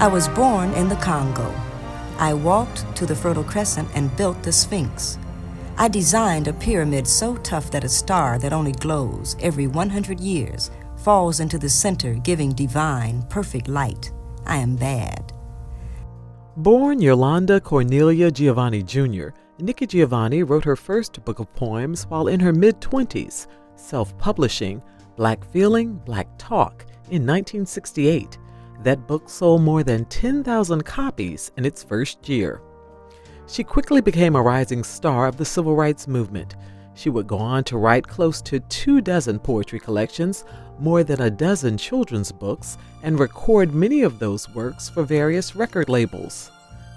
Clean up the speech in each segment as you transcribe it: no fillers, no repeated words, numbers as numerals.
I was born in the Congo. I walked to the Fertile Crescent and built the Sphinx. I designed a pyramid so tough that a star that only glows every 100 years falls into the center, giving divine, perfect light. I am bad. Born Yolanda Cornelia Giovanni Jr., Nikki Giovanni wrote her first book of poems while in her mid-20s, self-publishing Black Feeling, Black Talk in 1968. That book sold more than 10,000 copies in its first year. She quickly became a rising star of the civil rights movement. She would go on to write close to 24 poetry collections, more than a dozen children's books, and record many of those works for various record labels.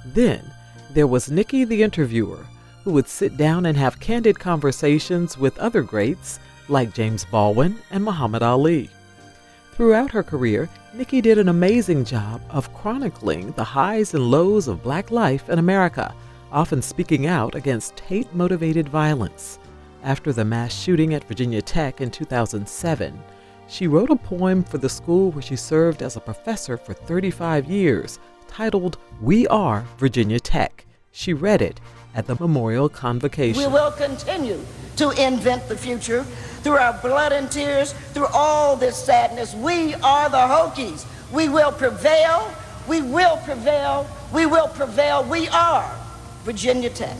Then, there was Nikki the interviewer, who would sit down and have candid conversations with other greats like James Baldwin and Muhammad Ali. Throughout her career, Nikki did an amazing job of chronicling the highs and lows of Black life in America, often speaking out against hate-motivated violence. After the mass shooting at Virginia Tech in 2007, she wrote a poem for the school where she served as a professor for 35 years, titled "We Are Virginia Tech." She read it at the memorial convocation. We will continue to invent the future through our blood and tears, through all this sadness. We are the Hokies. We will prevail. We will prevail. We will prevail. We are Virginia Tech.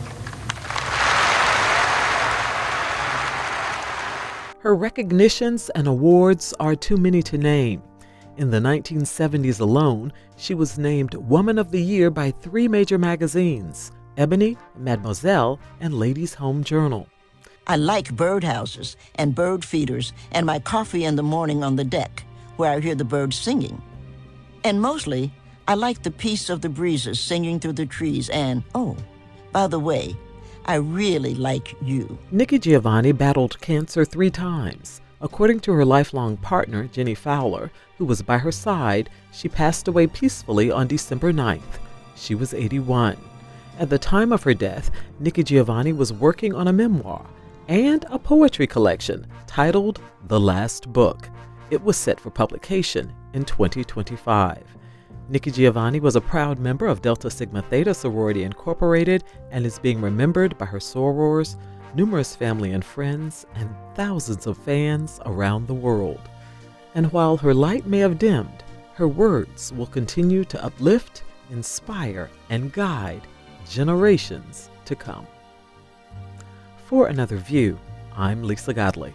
Her recognitions and awards are too many to name. In the 1970s alone, she was named Woman of the Year by 3 major magazines: Ebony, Mademoiselle, and Ladies' Home Journal. I like birdhouses and bird feeders and my coffee in the morning on the deck where I hear the birds singing. And mostly, I like the peace of the breezes singing through the trees and, oh, by the way, I really like you. Nikki Giovanni battled cancer 3 times. According to her lifelong partner, Jenny Fowler, who was by her side, she passed away peacefully on December 9th. She was 81. At the time of her death, Nikki Giovanni was working on a memoir and a poetry collection titled The Last Book. It was set for publication in 2025. Nikki Giovanni was a proud member of Delta Sigma Theta Sorority Incorporated and is being remembered by her sorors, numerous family and friends, and thousands of fans around the world. And while her light may have dimmed, her words will continue to uplift, inspire, and guide generations to come. For Another View, I'm Lisa Godley.